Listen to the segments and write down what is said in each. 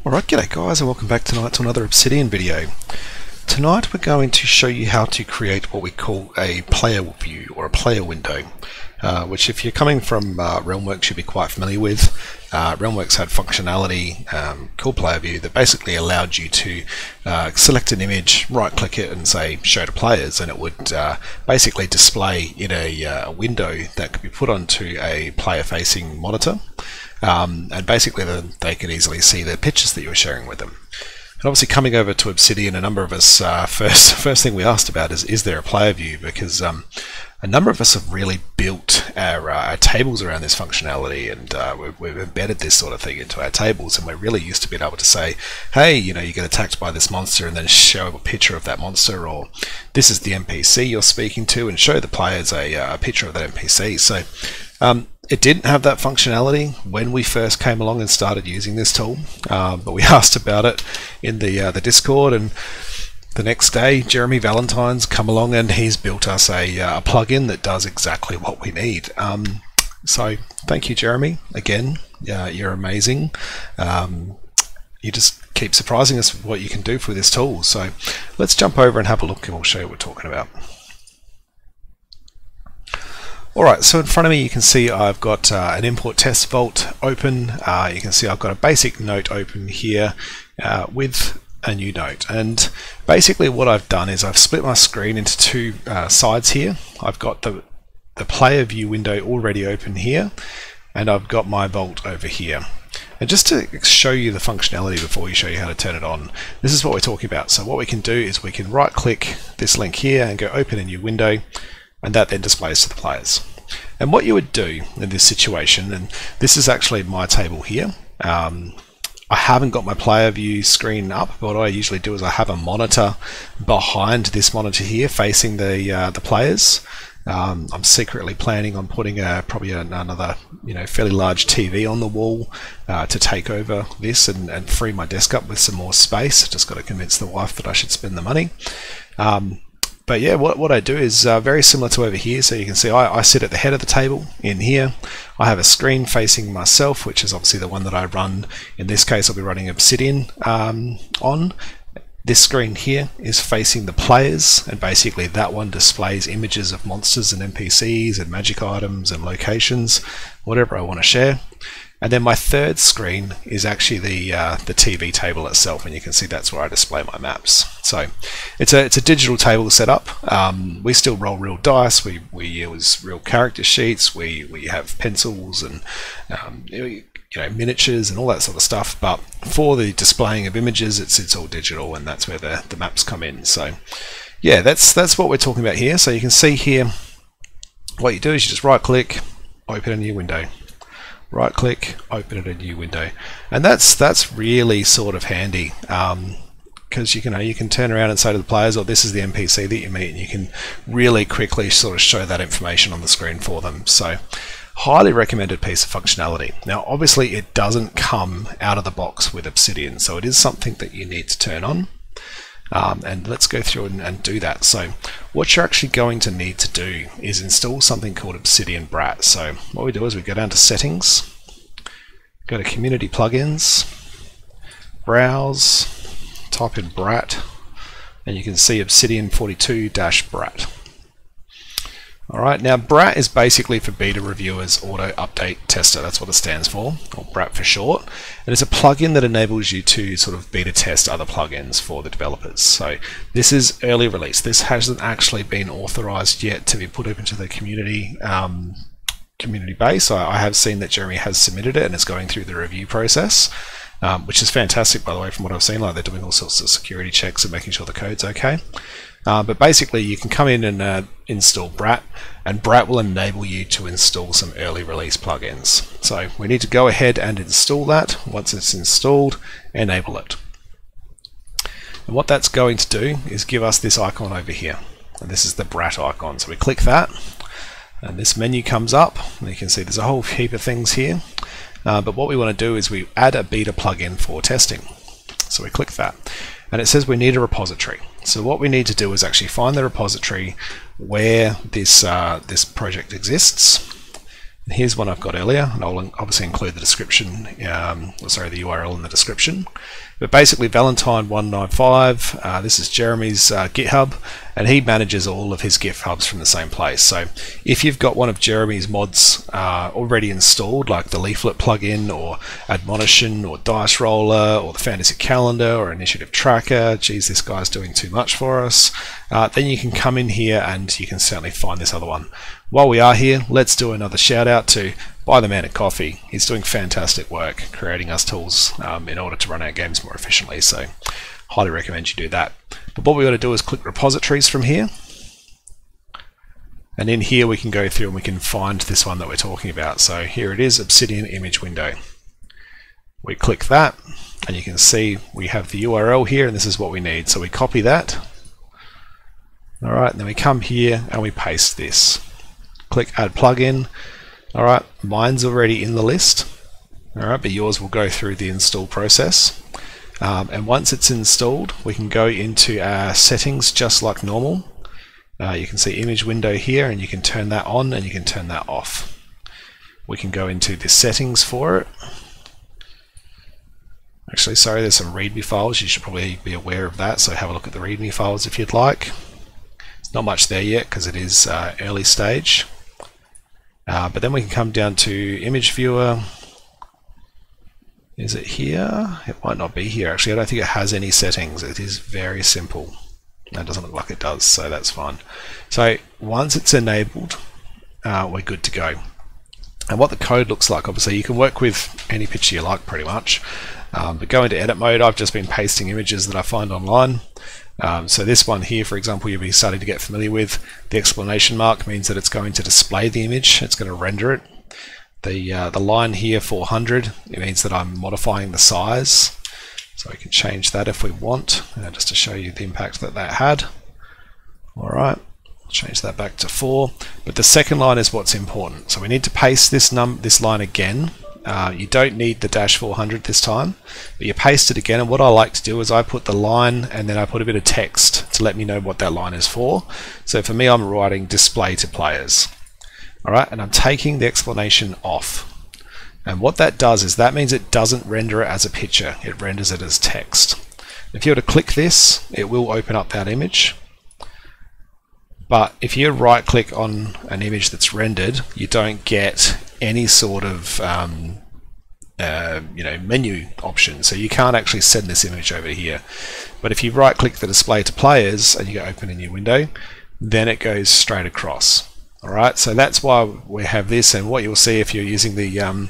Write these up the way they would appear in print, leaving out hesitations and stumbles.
Alright, g'day guys, and welcome back tonight to another Obsidian video. Tonight we're going to show you how to create what we call a player view or a player window, which if you're coming from Realmworks you'll be quite familiar with. Realmworks had functionality called player view that basically allowed you to select an image, right click it and say show to players, and it would basically display in a window that could be put onto a player facing monitor. And basically they could easily see the pictures that you were sharing with them. And obviously coming over to Obsidian, a number of us, first thing we asked about is there a player view, because a number of us have really built our tables around this functionality, and we've embedded this sort of thing into our tables, and we're really used to being able to say, hey, you know, you get attacked by this monster and then show a picture of that monster, or this is the NPC you're speaking to, and show the players a picture of that NPC. So it didn't have that functionality when we first came along and started using this tool, but we asked about it in the Discord, and the next day Jeremy Valentine's come along and he's built us a plugin that does exactly what we need. So thank you, Jeremy, again. You're amazing. You just keep surprising us with what you can do for this tool. So let's jump over and have a look and we'll show you what we're talking about. Alright, so in front of me you can see I've got an import test vault open. You can see I've got a basic note open here with a new note, and basically what I've done is I've split my screen into two sides here. I've got the player view window already open here, and I've got my vault over here. And just to show you the functionality before we show you how to turn it on, this is what we're talking about. So what we can do is we can right click this link here and go open a new window, and that then displays to the players. And what you would do in this situation, and this is actually my table here, I haven't got my player view screen up, but what I usually do is I have a monitor behind this monitor here facing the players. I'm secretly planning on putting probably another fairly large TV on the wall to take over this and free my desk up with some more space. Just got to convince the wife that I should spend the money. But yeah, what I do is very similar to over here. So you can see I sit at the head of the table in here. I have a screen facing myself, which is obviously the one that I run. In this case, I'll be running Obsidian on. This screen here is facing the players, and basically that one displays images of monsters and NPCs and magic items and locations, whatever I want to share. And then my third screen is actually the TV table itself, and you can see that's where I display my maps. So it's a digital table setup. We still roll real dice. We use real character sheets. We have pencils and miniatures and all that sort of stuff. But for the displaying of images, it's all digital, and that's where the maps come in. So yeah, that's what we're talking about here. So you can see here, what you do is you just right click, open a new window. Right click, open it a new window, and that's really sort of handy, because you can turn around and say to the players, "Oh, this is the NPC that you meet," and you can really quickly sort of show that information on the screen for them. So, highly recommended piece of functionality. Now, obviously, it doesn't come out of the box with Obsidian, so it is something that you need to turn on. And let's go through and do that. So what you're actually going to need to do is install something called Obsidian BRAT. So what we do is we go down to settings, go to community plugins, browse, type in BRAT, and you can see Obsidian 42-BRAT. Alright, now BRAT is basically for Beta Reviewers Auto Update Tester. That's what it stands for, or BRAT for short. And it's a plugin that enables you to sort of beta test other plugins for the developers. So this is early release. This hasn't actually been authorized yet to be put up into the community base. I have seen that Jeremy has submitted it and it's going through the review process, which is fantastic, by the way, from what I've seen. Like, they're doing all sorts of security checks and making sure the code's okay. But basically you can come in and install BRAT, and BRAT will enable you to install some early release plugins. So we need to go ahead and install that. Once it's installed, enable it. And what that's going to do is give us this icon over here, and this is the BRAT icon. So we click that and this menu comes up, and you can see there's a whole heap of things here, but what we want to do is we add a beta plugin for testing. So we click that, and it says we need a repository. So what we need to do is actually find the repository where this project exists, And here's one I've got earlier, and I'll obviously include the description, the URL in the description. But basically, Valentine 195, this is Jeremy's GitHub, and he manages all of his GitHubs from the same place. So if you've got one of Jeremy's mods already installed, like the Leaflet plugin, or Admonition, or Dice Roller, or the Fantasy Calendar, or Initiative Tracker, geez, this guy's doing too much for us, then you can come in here and you can certainly find this other one. While we are here, let's do another shout out to Buy the Man a Coffee. He's doing fantastic work creating us tools in order to run our games more efficiently, so highly recommend you do that. But what we got to do is click repositories from here, and in here we can go through and we can find this one that we're talking about. So here it is, Obsidian image window. We click that and you can see we have the URL here, and this is what we need. So we copy that, alright, and then we come here and we paste this. Click add plugin. Alright, mine's already in the list, alright, but yours will go through the install process. And once it's installed, we can go into our settings just like normal. You can see image window here, and you can turn that on and you can turn that off. We can go into the settings for it. Actually, sorry, there's some README files. You should probably be aware of that, so have a look at the README files if you'd like. It's not much there yet because it is early stage. But then we can come down to image viewer. Is it here? It might not be here actually. I don't think it has any settings. It is very simple. That doesn't look like it does, so that's fine. So once it's enabled, we're good to go. And what the code looks like, obviously you can work with any picture you like pretty much, but go into edit mode. I've just been pasting images that I find online. So this one here, for example, you'll be starting to get familiar with. The exclamation mark means that it's going to display the image, it's going to render it. The line here, 400, it means that I'm modifying the size. So we can change that if we want, just to show you the impact that that had. Alright, change that back to 4. But the second line is what's important. So we need to paste this line again. You don't need the -400 this time, but you paste it again, and what I like to do is I put the line and then I put a bit of text to let me know what that line is for. So for me, I'm writing display to players. Alright, and I'm taking the explanation off. And what that does is that means it doesn't render it as a picture, it renders it as text. If you were to click this, it will open up that image. But if you right click on an image that's rendered, you don't get any sort of menu option, so you can't actually send this image over here. But if you right click the display to players and you go open a new window, then it goes straight across. Alright, so that's why we have this, and what you'll see if you're using the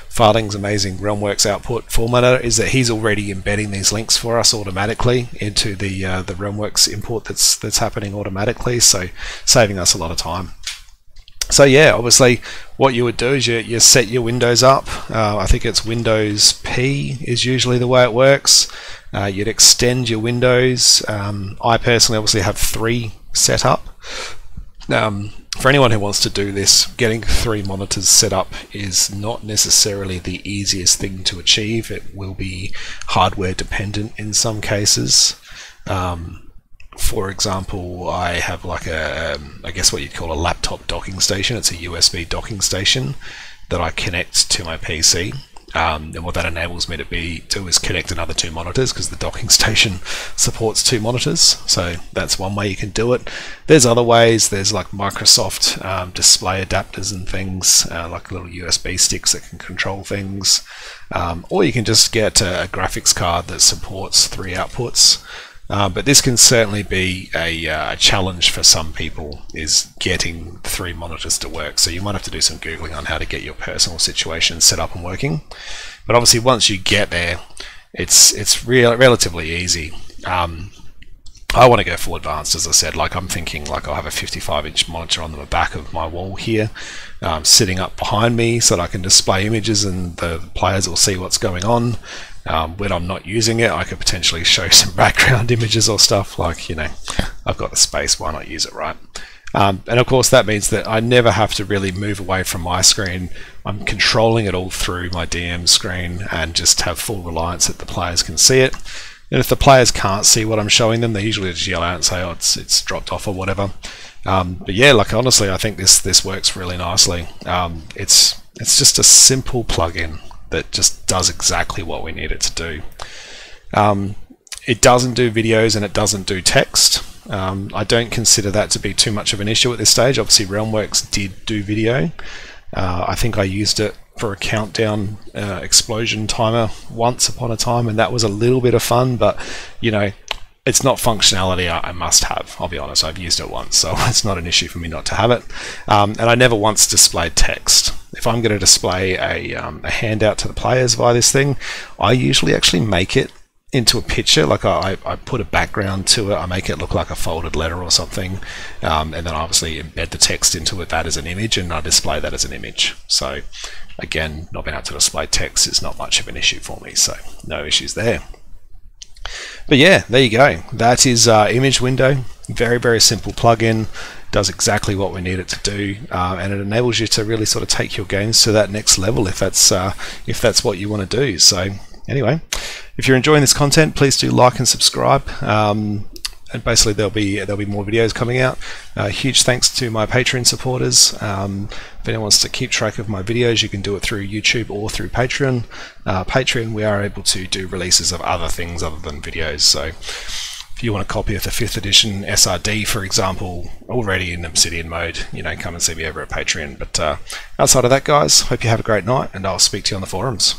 Farthing's amazing Realmworks output formatter is that he's already embedding these links for us automatically into the Realmworks import that's happening automatically, so saving us a lot of time. So yeah, obviously what you would do is you set your windows up. I think it's Windows P is usually the way it works. You'd extend your windows. I personally obviously have 3 set up. For anyone who wants to do this, getting 3 monitors set up is not necessarily the easiest thing to achieve. It will be hardware dependent in some cases. For example, I have like I guess what you'd call a laptop docking station. It's a USB docking station that I connect to my PC. And what that enables me to do is connect another 2 monitors, because the docking station supports 2 monitors. So that's one way you can do it. There's other ways. There's like Microsoft display adapters and things, like little USB sticks that can control things. Or you can just get a graphics card that supports 3 outputs. But this can certainly be a challenge for some people, is getting 3 monitors to work. So you might have to do some Googling on how to get your personal situation set up and working. But obviously once you get there, it's relatively easy. I want to go full advanced, as I said. Like I'm thinking like I'll have a 55-inch monitor on the back of my wall here, sitting up behind me so that I can display images and the players will see what's going on. When I'm not using it, I could potentially show some background images or stuff, like, you know, I've got the space, why not use it, right? And of course that means that I never have to really move away from my screen. I'm controlling it all through my DM screen and just have full reliance that the players can see it. And if the players can't see what I'm showing them, they usually just yell out and say, oh, it's dropped off or whatever. But yeah, like honestly, I think this works really nicely. It's just a simple plugin that just does exactly what we need it to do. It doesn't do videos and it doesn't do text. I don't consider that to be too much of an issue at this stage. Obviously, Realmworks did do video. I think I used it for a countdown explosion timer once upon a time, and that was a little bit of fun, but you know, it's not functionality I must have. I'll be honest, I've used it once, so it's not an issue for me not to have it. And I never once displayed text. If I'm going to display a handout to the players via this thing, I usually actually make it into a picture. Like I put a background to it, I make it look like a folded letter or something, and then obviously embed the text into it, that as an image, and I display that as an image. So again, not being able to display text is not much of an issue for me, so no issues there. But yeah, there you go. That is image window. Very, very simple plugin. Does exactly what we need it to do, and it enables you to really sort of take your games to that next level if that's what you want to do. So anyway, if you're enjoying this content, please do like and subscribe. And basically there'll be more videos coming out. Huge thanks to my Patreon supporters. If anyone wants to keep track of my videos, you can do it through YouTube or through Patreon. Patreon, we are able to do releases of other things other than videos. So if you want a copy of the 5th edition SRD, for example, already in Obsidian mode, you know, come and see me over at Patreon. But outside of that, guys, hope you have a great night, and I'll speak to you on the forums.